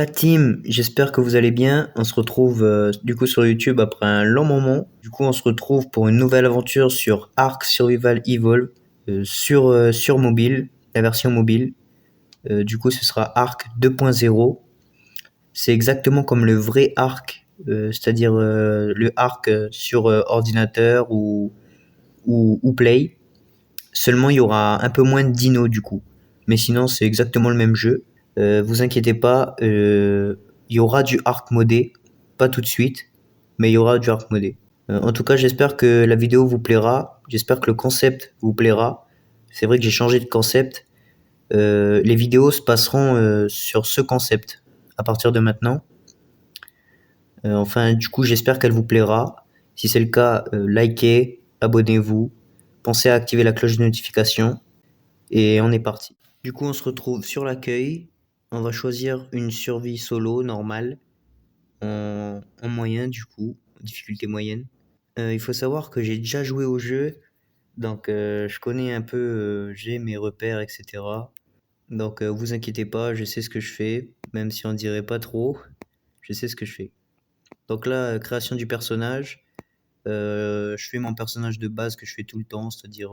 la team, j'espère que vous allez bien. On se retrouve du coup sur YouTube après un long moment. Du coup, on se retrouve pour une nouvelle aventure sur Ark Survival Evolve sur mobile, la version mobile. Du coup, ce sera Ark 2.0. C'est exactement comme le vrai Ark, c'est-à-dire le Ark sur ordinateur ou Play. Seulement, il y aura un peu moins de dinos du coup. Mais sinon, c'est exactement le même jeu. Vous inquiétez pas, il y aura du Ark modé, pas tout de suite, mais il y aura du Ark modé. En tout cas, j'espère que la vidéo vous plaira. J'espère que le concept vous plaira. C'est vrai que j'ai changé de concept. Les vidéos se passeront sur ce concept à partir de maintenant. Enfin, du coup, j'espère qu'elle vous plaira. Si c'est le cas, likez, abonnez-vous, pensez à activer la cloche de notification et on est parti. Du coup, on se retrouve sur l'accueil. On va choisir une survie solo normale en moyen, du coup, difficulté moyenne. Il faut savoir que j'ai déjà joué au jeu, donc je connais un peu, j'ai mes repères, etc. Donc vous inquiétez pas, je sais ce que je fais, même si on dirait pas trop, je sais ce que je fais. Donc là, création du personnage, je fais mon personnage de base que je fais tout le temps, c'est-à-dire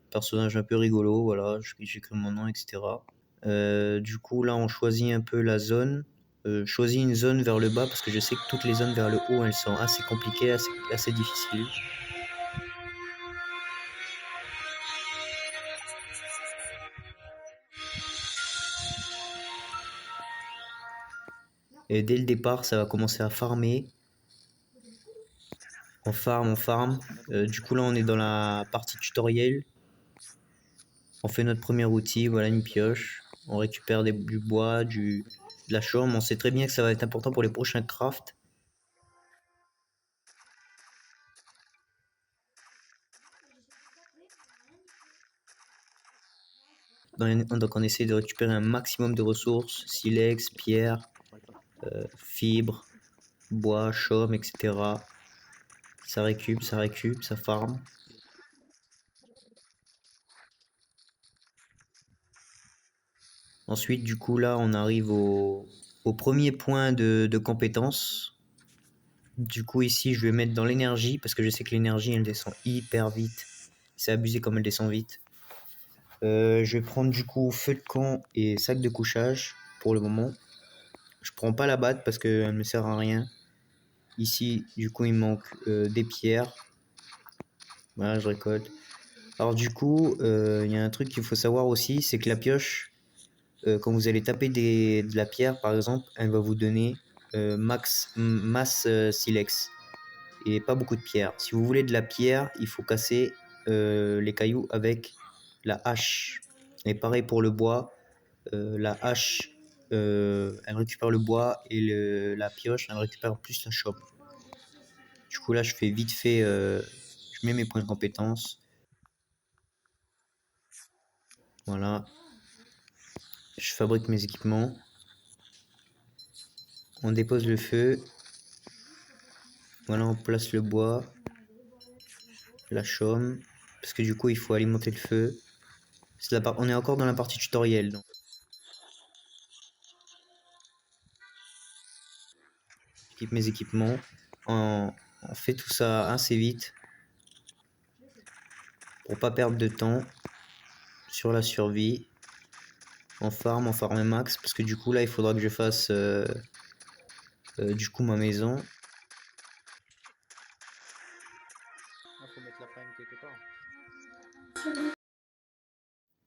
personnage un peu rigolo, voilà, j'écris mon nom, etc. Du coup, là, on choisit un peu la zone. Je choisis une zone vers le bas parce que je sais que toutes les zones vers le haut, elles sont assez compliquées, assez difficiles. Et dès le départ, ça va commencer à farmer. On farm, on farm. Du coup, là, on est dans la partie tutoriel. On fait notre premier outil, voilà une pioche. On récupère du bois, de la chaume. On sait très bien que ça va être important pour les prochains crafts. Donc on essaie de récupérer un maximum de ressources, silex, pierre, fibres, bois, chaume, etc. Ça récup, ça farm. Ensuite, du coup, là, on arrive au premier point de compétence. Du coup, ici, je vais mettre dans l'énergie, parce que je sais que l'énergie, elle descend hyper vite. C'est abusé comme elle descend vite. Je vais prendre du coup feu de camp et sac de couchage pour le moment. Je prends pas la batte parce qu'elle ne me sert à rien. Ici, du coup, il me manque des pierres. Voilà, je récolte. Alors du coup, il y a un truc qu'il faut savoir aussi, c'est que la pioche, quand vous allez taper de la pierre, par exemple, elle va vous donner masse silex et pas beaucoup de pierre. Si vous voulez de la pierre, il faut casser les cailloux avec la hache. Et pareil pour le bois, la hache, elle récupère le bois et la pioche, elle récupère plus la chaume. Du coup là, je fais vite fait, je mets mes points de compétence. Voilà, je fabrique mes équipements. On dépose le feu. Voilà, on place le bois, la chaume, parce que du coup, il faut alimenter le feu. On est encore dans la partie tutoriel. Donc. J'équipe mes équipements. On fait tout ça assez vite pour pas perdre de temps sur la survie. On farm max parce que du coup là il faudra que je fasse du coup ma maison.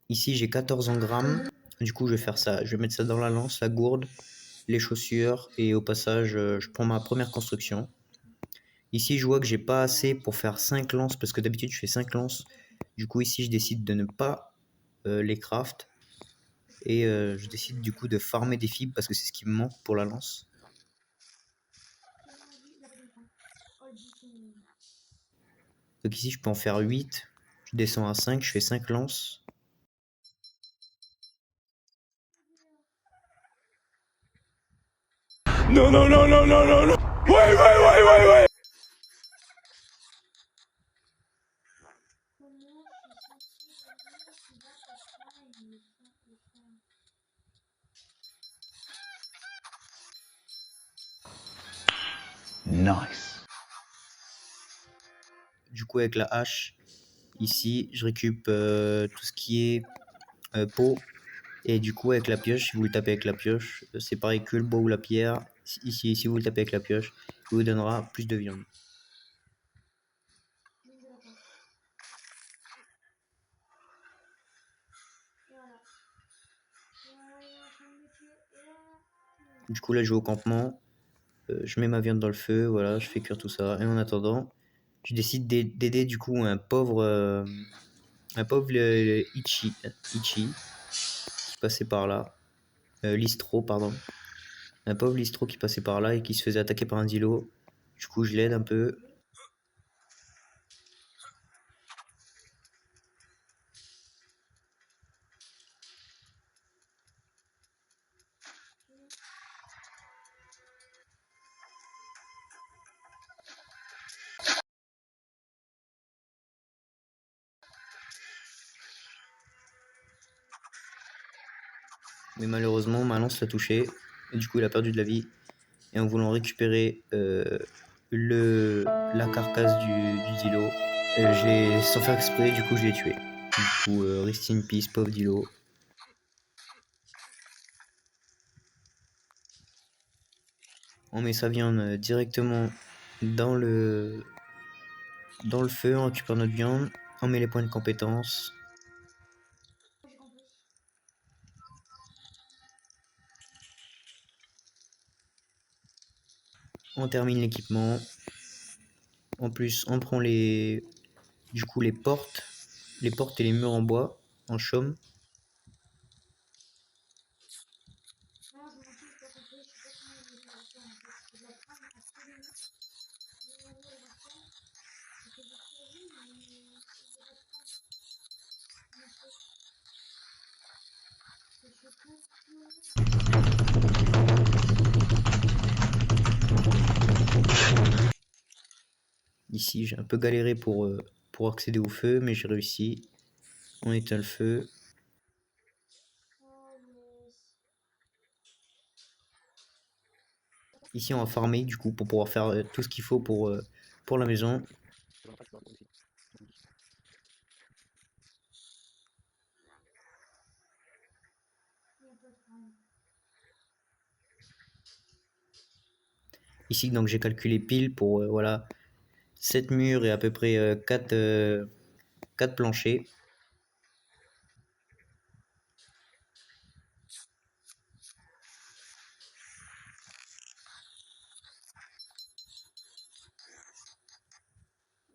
Ici j'ai 14 engrammes. Du coup je vais faire ça. Je vais mettre ça dans la lance, la gourde, les chaussures et au passage je prends ma première construction. Ici je vois que j'ai pas assez pour faire 5 lances parce que d'habitude je fais 5 lances. Du coup ici je décide de ne pas les craft. Et je décide du coup de farmer des fibres parce que c'est ce qui me manque pour la lance. Donc ici je peux en faire 8. Je descends à 5, je fais 5 lances. Non, non, non, non, non, non, non. Ouais, ouais, ouais, ouais, ouais. Nice. Du coup, avec la hache, ici, je récup tout ce qui est peau. Et du coup, avec la pioche, si vous le tapez avec la pioche, c'est pareil que le bois ou la pierre. Ici, si vous le tapez avec la pioche, il vous donnera plus de viande. Du coup, là, je vais au campement. Je mets ma viande dans le feu, voilà, je fais cuire tout ça. Et en attendant, je décide d'aider du coup un pauvre Ichi qui passait par là. Listro, pardon. Un pauvre Listro qui passait par là et qui se faisait attaquer par un Dilo. Du coup, je l'aide un peu. Mais malheureusement, ma lance l'a touché. Et du coup, il a perdu de la vie. Et en voulant récupérer la carcasse du Dilo, sans faire exprès, du coup, je l'ai tué. Du coup, rest in peace, pauvre Dilo. On met sa viande directement dans le feu, on récupère notre viande, on met les points de compétence. On termine l'équipement. En plus, on prend les portes et les murs en bois, en chaume. Ici, j'ai un peu galéré pour accéder au feu, mais j'ai réussi. On éteint le feu. Ici, on va farmer du coup pour pouvoir faire tout ce qu'il faut pour la maison. Ici, donc j'ai calculé pile pour voilà 7 murs et à peu près 4 planchers.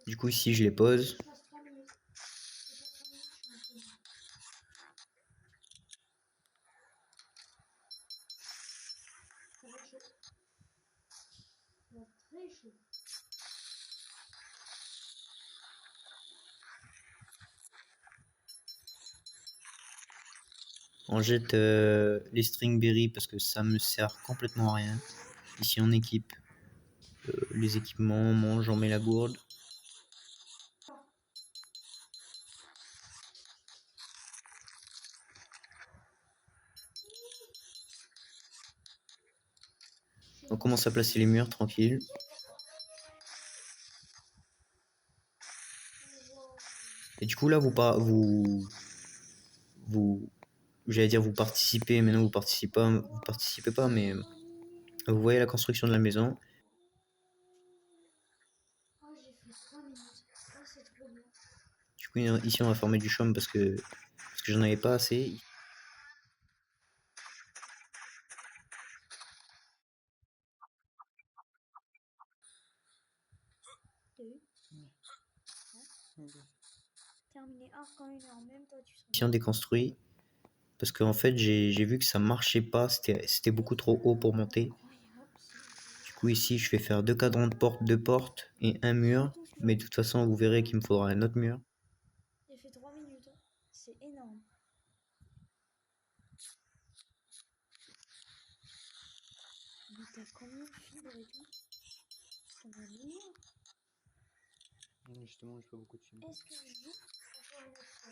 Du coup, ici, je les pose. On jette les stringberries parce que ça me sert complètement à rien. Ici, on équipe les équipements, on mange, on met la gourde. On commence à placer les murs tranquille. Et du coup là j'allais dire vous participez, mais non vous participez pas, mais vous voyez la construction de la maison. Du coup ici on va former du chaume parce que j'en avais pas assez. Ici on déconstruit parce qu'en fait j'ai vu que ça marchait pas, c'était beaucoup trop haut pour monter. Du coup ici je vais faire 2 cadrans de porte, 2 portes et un mur, mais de toute façon vous verrez qu'il me faudra un autre mur. J'ai fait 3 minutes, c'est énorme. Mais t'as combien de fibres et tout? Ça va venir. Justement j'ai pas beaucoup de fibres. Est-ce que je joue encore une autre fois?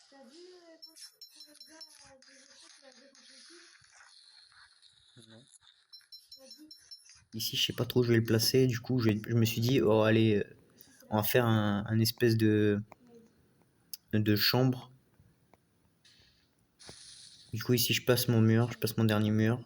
T'as vu Ici, je sais pas trop où je vais le placer. Du coup, je me suis dit, oh, allez, on va faire un espèce de chambre. Du coup, ici, je passe mon mur, je passe mon dernier mur.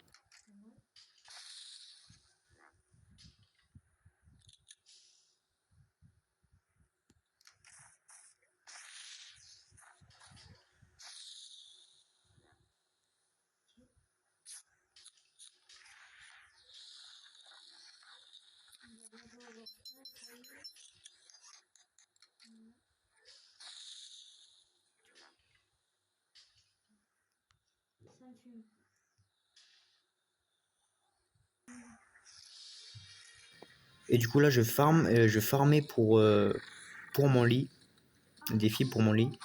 Et du coup, là, je farmais pour mon lit, des défi pour mon lit.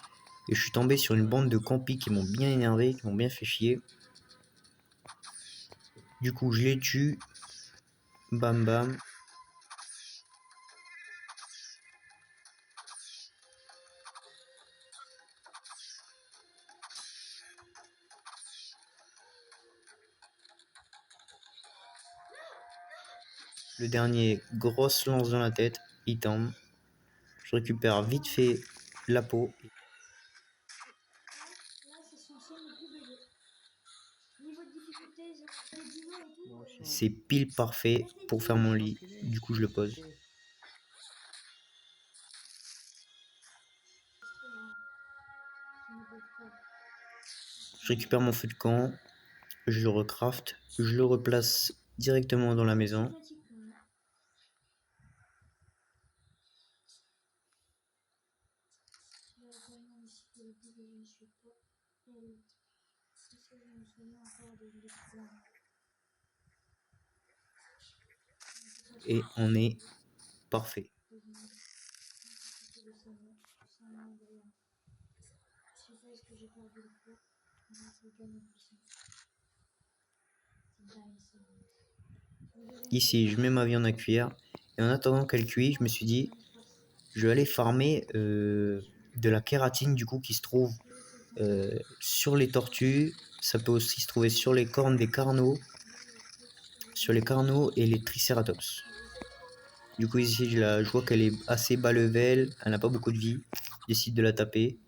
Et je suis tombé sur une bande de campis qui m'ont bien énervé, qui m'ont bien fait chier. Du coup, je les tue. Bam bam. Le dernier, grosse lance dans la tête, il tombe. Je récupère vite fait la peau. C'est pile parfait pour faire mon lit. Du coup, je le pose. Je récupère mon feu de camp. Je le recraft. Je le replace directement dans la maison. Et on est parfait. Ici, je mets ma viande à cuire. Et en attendant qu'elle cuise, je me suis dit, je vais aller farmer de la kératine du coup qui se trouve sur les tortues. Ça peut aussi se trouver sur les cornes des carneaux, sur les carneaux et les tricératops. Du coup ici je vois qu'elle est assez bas level, elle n'a pas beaucoup de vie. Je décide de la taper.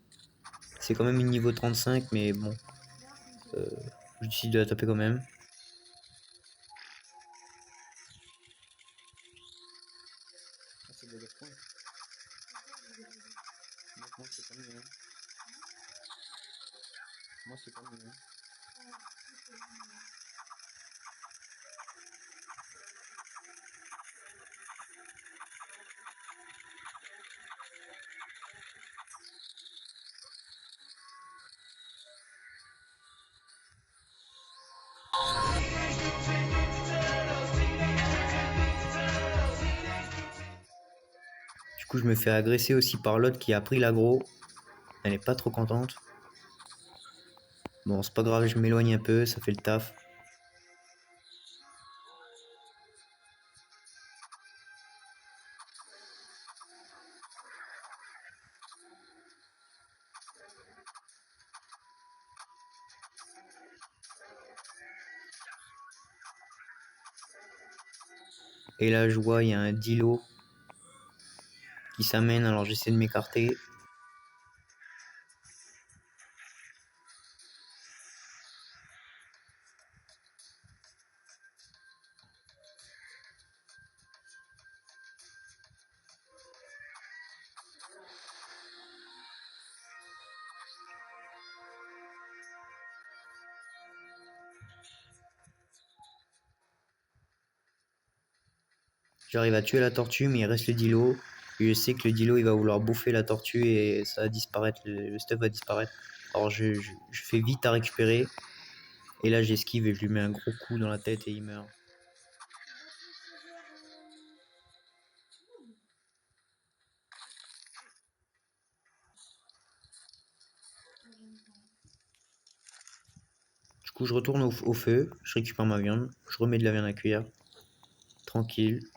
C'est quand même une niveau 35 mais bon, je décide de la taper quand même. Moi c'est pas mieux. Du coup je me fais agresser aussi par l'autre qui a pris l'aggro. Elle est pas trop contente. Bon c'est pas grave, je m'éloigne un peu, ça fait le taf. Et là je vois il y a un dilo qui s'amène, alors j'essaie de m'écarter. J'arrive à tuer la tortue, mais il reste le dilo. Et je sais que le dilo, il va vouloir bouffer la tortue et ça va disparaître, le stuff va disparaître. Alors je fais vite à récupérer. Et là, j'esquive et je lui mets un gros coup dans la tête et il meurt. Du coup, je retourne au feu, je récupère ma viande, je remets de la viande à cuire. Tranquille.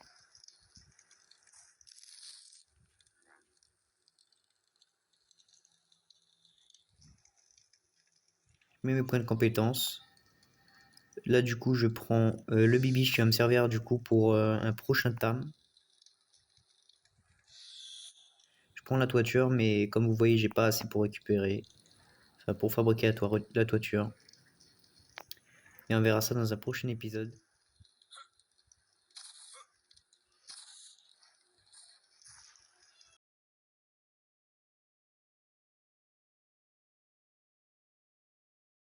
Je mets mes points de compétence. Là, du coup, je prends le bibiche qui va me servir du coup pour un prochain tam. Je prends la toiture, mais comme vous voyez, j'ai pas assez pour récupérer. Enfin, pour fabriquer la toiture. Et on verra ça dans un prochain épisode.